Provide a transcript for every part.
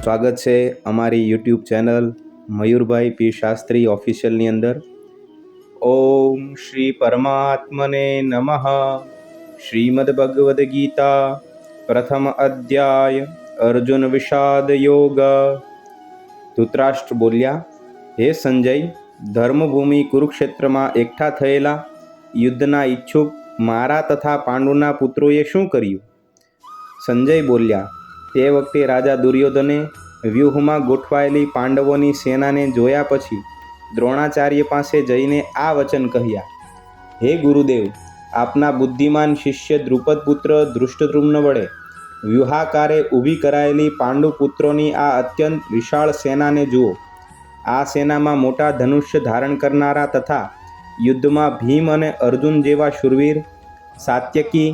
સ્વાગત છે અમારી યુટ્યુબ ચેનલ મયુરભાઈ પી શાસ્ત્રી ઓફિશિયલની અંદર. ઓમ શ્રી પરમાત્મને નમઃ. શ્રીમદ ભગવદ્ ગીતા પ્રથમ અધ્યાય અર્જુન વિષાદ યોગ. ધૃતરાષ્ટ્ર બોલ્યા, હે સંજય, ધર્મભૂમિ કુરુક્ષેત્રમાં એકઠા થયેલા યુદ્ધના ઈચ્છુક મારા તથા પાંડુના પુત્રોએ શું કર્યું? સંજય બોલ્યા, તે વખતે રાજા દુર્યોધને વ્યૂહમાં ગોઠવાયેલી પાંડવોની સેનાને જોયા પછી દ્રોણાચાર્ય પાસે જઈને આ વચન કહ્યા, હે ગુરુદેવ, આપના બુદ્ધિમાન શિષ્ય દ્રુપદ પુત્ર ધૃષ્ટદ્યુમ્ન વડે વ્યૂહાકારે ઊભી કરાયેલી પાંડુ પુત્રોની આ અત્યંત વિશાળ સેનાને જુઓ. આ સેનામાં મોટા ધનુષ્ય ધારણ કરનારા તથા યુદ્ધમાં ભીમ અને અર્જુન જેવા શૂરવીર, સાત્યકી,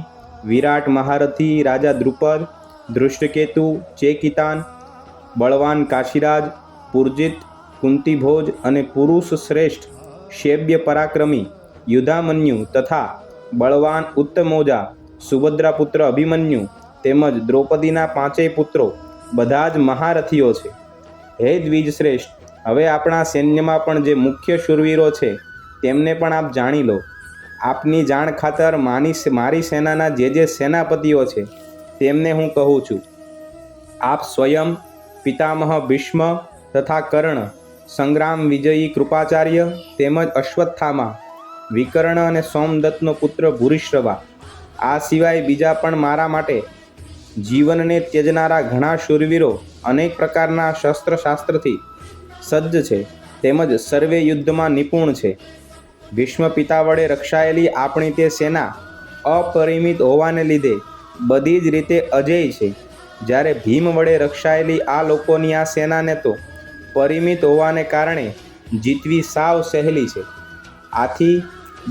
વિરાટ મહારથી રાજા દ્રુપદ, ધૃષ્ટકેતુ, ચેકિતાન, બળવાન કાશીરાજ, પુરજીત, કુંતીભોજ અને પુરુષ શ્રેષ્ઠ શૈબ્ય પરાક્રમી યુધામન્યુ તથા બળવાન ઉત્તમોજા સુભદ્રાપુત્ર અભિમન્યુ તેમજ દ્રૌપદીના 5 પુત્રો બધા જ મહારથીઓ છે. હે દ્વિજ શ્રેષ્ઠ, હવે આપણા સૈન્યમાં પણ જે મુખ્ય શૂરવીરો છે તેમને પણ આપ જાણી લો. આપની જાણ ખાતર મારી સેનાના જે સેનાપતિઓ છે તેમને હું કહું છું. આપ સ્વયં, પિતામહ ભીષ્મ તથા કર્ણ, સંગ્રામ વિજયી કૃપાચાર્ય તેમજ અશ્વત્થામા, વિકર્ણ અને સોમદત્તનો પુત્ર ભૂરિશ્રવા, આ સિવાય બીજા પણ મારા માટે જીવનને ત્યજનારા ઘણા શૂરવીરો અનેક પ્રકારના શસ્ત્રશાસ્ત્રથી સજ્જ છે તેમજ સર્વે યુદ્ધમાં નિપુણ છે. ભીષ્મ પિતા વડે રક્ષાયેલી આપણી તે સેના અપરિમિત હોવાને લીધે બધી જ રીતે અજેય છે, જ્યારે ભીમ વડે રક્ષાયેલી આ લોકોની આ સેનાને તો પરિમિત હોવાને કારણે જીતવી સાવ સહેલી છે. આથી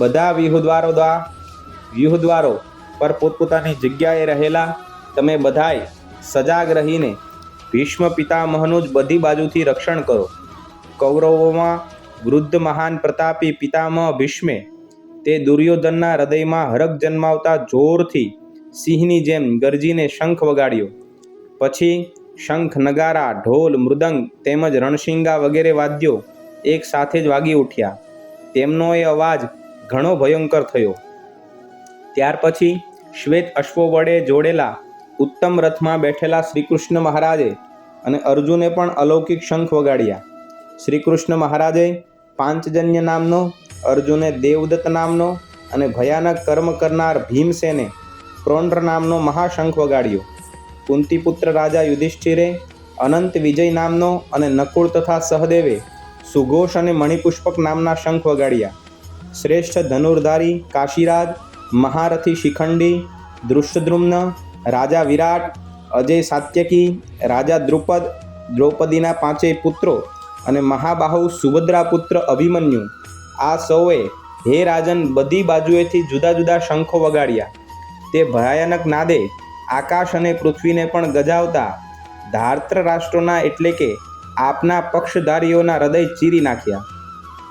બધા વ્યૂહદ્વારો પર પોતપોતાની જગ્યાએ રહેલા તમે બધાય સજાગ રહીને ભીષ્મ પિતામહનું જ બધી બાજુથી રક્ષણ કરો. કૌરવોમાં વૃદ્ધ મહાન પ્રતાપી પિતામહ ભીષ્મે તે દુર્યોધનના હૃદયમાં હરખ જન્માવતા જોરથી સિંહની જેમ ગરજીને શંખ વગાડ્યો. પછી શંખ, નગારા, ઢોલ, મૃદંગ તેમજ રણશિંગા વગેરે વાદ્યો એક સાથે જ વાગી ઉઠ્યા. તેમનો એ અવાજ ઘણો ભયંકર થયો. ત્યાર પછી શ્વેત અશ્વો વડે જોડેલા ઉત્તમ રથમાં બેઠેલા શ્રીકૃષ્ણ મહારાજે અને અર્જુને પણ અલૌકિક શંખ વગાડ્યા. શ્રીકૃષ્ણ મહારાજે પાંચજન્ય નામનો, અર્જુને દેવદત્ત નામનો અને ભયાનક કર્મ કરનાર ભીમસેને પ્રોંડ્ર નામનો મહાશંખ વગાડ્યો. કુંતીપુત્ર રાજા યુધિષ્ઠિરે અનંત વિજય નામનો અને નકુળ તથા સહદેવે સુઘોષ અને મણિપુષ્પક નામના શંખ વગાડ્યા. શ્રેષ્ઠ ધનુર્ધારી કાશીરાજ, મહારથી શિખંડી, ધૃષ્ટદ્યુમ્ન, રાજા વિરાટ, અજય સાત્યકી, રાજા દ્રુપદ, દ્રૌપદીના 5 પુત્રો અને મહાબાહુ સુભદ્રાપુત્ર અભિમન્યુ, આ સૌએ હે રાજન બધી બાજુએથી જુદા જુદા શંખો વગાડ્યા. તે ભયાનક નાદે આકાશ અને પૃથ્વીને પણ ગજાવતા ધાર્ત્ર રાષ્ટ્રોના એટલે કે આપના પક્ષધારીઓના હૃદય ચીરી નાખ્યા.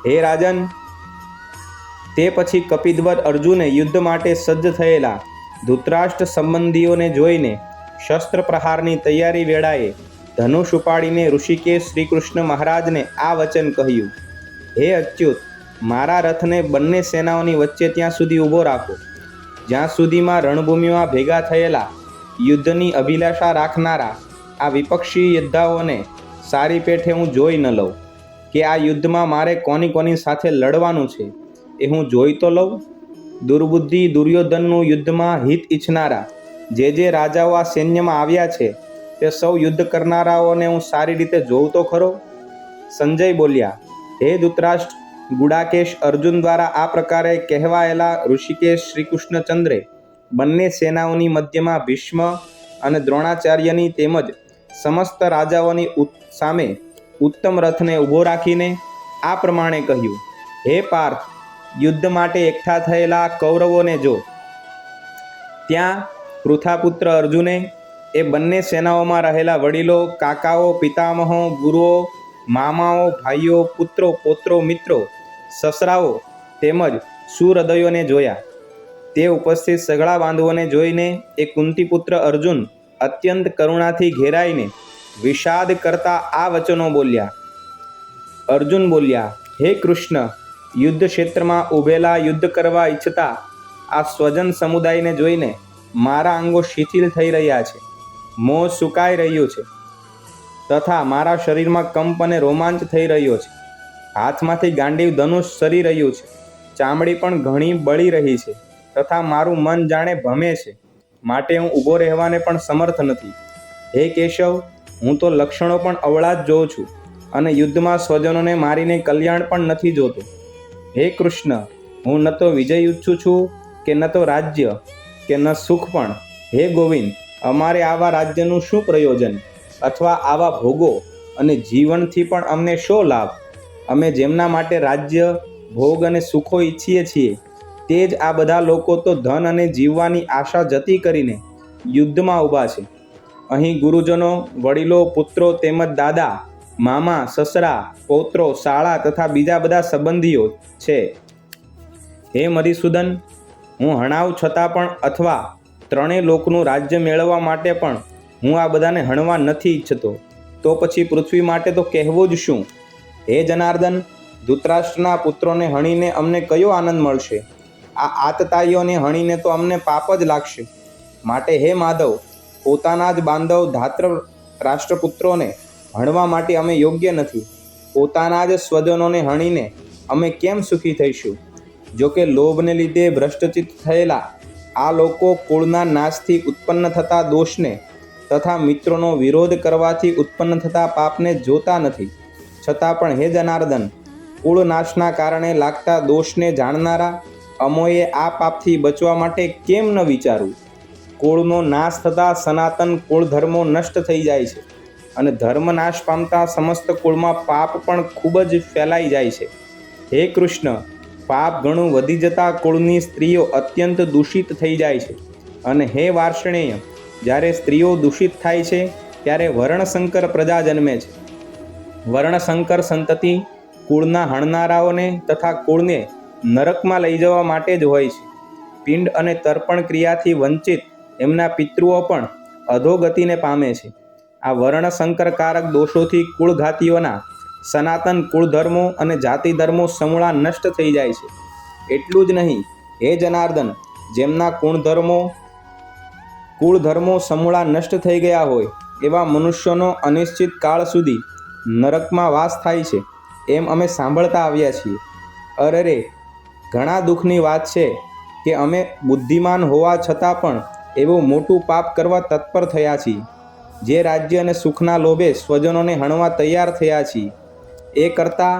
હે રાજન, તે પછી કપિધ્વજ અર્જુને યુદ્ધ માટે સજ્જ થયેલા ધૃતરાષ્ટ્ર સંબંધીઓને જોઈને શસ્ત્ર પ્રહારની તૈયારી વેળાએ ધનુષ ઉપાડીને ઋષિકેશ શ્રીકૃષ્ણ મહારાજને આ વચન કહ્યું, હે અચ્યુત, મારા રથને બંને સેનાઓની વચ્ચે ત્યાં સુધી ઊભો રાખો જ્યાં સુધીમાં રણભૂમિમાં ભેગા થયેલા યુદ્ધની અભિલાષા રાખનારા આ વિપક્ષી યોદ્ધાઓને સારી પેઠે હું જોઈ ન લઉં કે આ યુદ્ધમાં મારે કોની સાથે લડવાનું છે એ હું જોઈ તો લઉં. દુર્બુદ્ધિ દુર્યોધનનું યુદ્ધમાં હિત ઈચ્છનારા જે રાજાઓ આ સૈન્યમાં આવ્યા છે તે સૌ યુદ્ધ કરનારાઓને હું સારી રીતે જોઉં તો ખરો. સંજય બોલ્યા, હે ધૃતરાષ્ટ્ર, ગુડાકેશ અર્જુન દ્વારા આ પ્રકારે કહેવાયેલા ઋષિકેશ શ્રીકૃષ્ણચંદ્રે બંને સેનાઓની મધ્યમાં ભીષ્મ અને દ્રોણાચાર્યની તેમજ સમસ્ત રાજાઓની સામે ઉત્તમ રથને ઊભો રાખીને આ પ્રમાણે કહ્યું, હે પાર્થ, યુદ્ધ માટે એકઠા થયેલા કૌરવોને જો. ત્યાં પૃથાપુત્ર અર્જુને એ બંને સેનાઓમાં રહેલા વડીલો, કાકાઓ, પિતામહો, ગુરુઓ, મામાઓ, ભાઈઓ, પુત્રો, પૌત્રો, મિત્રો, સસરાઓ તેમજ સુહૃદયોને જોયા. તે ઉપસ્થિત સઘળા બાંધવોને જોઈને એ કુંતીપુત્ર અર્જુન અત્યંત કરુણાથી ઘેરાઈને વિષાદ કરતા આ વચનો બોલ્યા. અર્જુન બોલ્યા, હે કૃષ્ણ, યુદ્ધ ક્ષેત્રમાં ઊભેલા યુદ્ધ કરવા ઈચ્છતા આ સ્વજન સમુદાયને જોઈને મારા અંગો શિથિલ થઈ રહ્યા છે, મોં સુકાઈ રહ્યું છે તથા મારા શરીરમાં કંપ અને રોમાંચ થઈ રહ્યો છે. હાથમાંથી ગાંડીવ ધનુષ સરી રહ્યું છે, ચામડી પણ ઘણી બળી રહી છે તથા મારું મન જાણે ભમે છે, માટે હું ઊભો રહેવાને પણ સમર્થ નથી. હે કેશવ, હું તો લક્ષણો પણ અવળા જ જોઉં છું અને યુદ્ધમાં સ્વજનોને મારીને કલ્યાણ પણ નથી જોતો. હે કૃષ્ણ, હું ન તો વિજય ઈચ્છું છું કે ન તો રાજ્ય કે ન સુખ પણ. હે ગોવિંદ, અમારે આવા રાજ્યનું શું પ્રયોજન અથવા આવા ભોગો અને જીવનથી પણ અમને શો લાભ? અમે જેમના માટે રાજ્ય, ભોગ અને સુખો ઈચ્છીએ છીએ તે જ આ બધા લોકો તો ધન અને જીવવાની આશા જતી કરીને યુદ્ધમાં ઊભા છે. અહીં ગુરુજનો, વડીલો, પુત્રો તેમજ દાદા, મામા, સસરા, પૌત્રો, શાળા તથા બીજા બધા સંબંધીઓ છે. હે મધુસૂદન, હું હણાવ છતાં પણ અથવા ત્રણેય લોકનું રાજ્ય મેળવવા માટે પણ હું આ બધાને હણવા નથી ઈચ્છતો. તો પછી પૃથ્વી માટે તો કહેવું જ શું? હે જનાર્દન, ધૃતરાષ્ટ્રના પુત્રોને હણીને અમને કયો આનંદ મળશે? આ આતતાઈઓને હણીને તો અમને પાપ જ લાગશે. માટે હે માધવ, પોતાના જ બાંધવ ધાત્ર રાષ્ટ્રપુત્રોને હણવા માટે અમે યોગ્ય નથી. પોતાના જ સ્વજનોને હણીને અમે કેમ સુખી થઈશું? જોકે લોભને લીધે ભ્રષ્ટચિત્ત થયેલા આ લોકો કુળના નાશથી ઉત્પન્ન થતા દોષને તથા મિત્રોનો વિરોધ કરવાથી ઉત્પન્ન થતા પાપને જોતા નથી. છતાં પણ હે જનાર્દન, કુળ નાશના કારણે લાગતા દોષને જાણનારા અમોએ આ પાપથી બચવા માટે કેમ ન વિચારવું? કુળનો નાશ થતાં સનાતન કુળ ધર્મો નષ્ટ થઈ જાય છે અને ધર્મ નાશ પામતા સમસ્ત કુળમાં પાપ પણ ખૂબ જ ફેલાઈ જાય છે. હે કૃષ્ણ, પાપ ઘણું વધી જતાં કુળની સ્ત્રીઓ અત્યંત દૂષિત થઈ જાય છે. અને હે વાર્ષ્ણેય, જ્યારે સ્ત્રીઓ દૂષિત થાય છે ત્યારે વર્ણશંકર પ્રજા જન્મે છે. વર્ણશંકર સંતતિ કુળના હણનારાઓને તથા કુળને નરકમાં લઈ જવા માટે જ હોય છે. પિંડ અને તર્પણ ક્રિયાથી વંચિત એમના પિતૃઓ પણ અધોગતિને પામે છે. આ વર્ણશંકરકારક દોષોથી કુળઘાતીઓના સનાતન કુળધર્મો અને જાતિ ધર્મો સમૂળા નષ્ટ થઈ જાય છે. એટલું જ નહીં, હે જનાર્દન, જેમના કુળધર્મો સમૂળા નષ્ટ થઈ ગયા હોય એવા મનુષ્યોનો અનિશ્ચિત કાળ સુધી નરકમાં વાસ થાય છે એમ અમે સાંભળતા આવ્યા છીએ. અરે, ઘણા દુઃખની વાત છે કે અમે બુદ્ધિમાન હોવા છતાં પણ એવું મોટું પાપ કરવા તત્પર થયા છીએ. જે રાજ્ય અને સુખના લોભે સ્વજનોને હણવા તૈયાર થયા છીએ એ કરતાં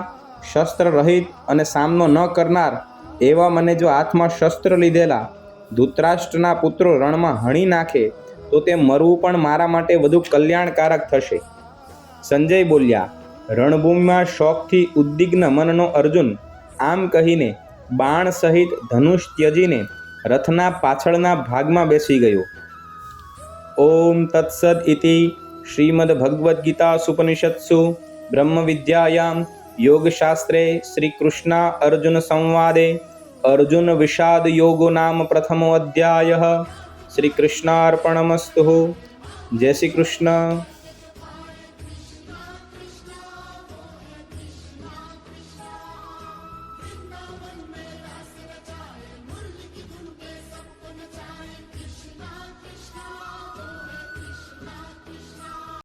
શસ્ત્ર રહિત અને સામનો ન કરનાર એવા મને જો હાથમાં શસ્ત્ર લીધેલા ધૃતરાષ્ટ્રના પુત્રો રણમાં હણી નાખે તો તે મરવું પણ મારા માટે વધુ કલ્યાણકારક થશે. સંજય બોલ્યા, રણભૂમિમાં શોકથી ઉદ્વિગ્ન મનનો અર્જુન આમ કહીને બાણ સહિત ધનુષ ત્યજીને રથના પાછળના ભાગમાં બેસી ગયો. ઓમ તત્સદ ઇતિ શ્રીમદ ભગવદ્ ગીતા સુપનિષત્સુ બ્રહ્મ વિદ્યાયામ યોગશાસ્ત્રે શ્રી કૃષ્ણ અર્જુન સંવાદે અર્જુન વિષાદ યોગો નામ પ્રથમો અધ્યાય. શ્રી કૃષ્ણાર્પણમસ્તુ. જય શ્રી કૃષ્ણ.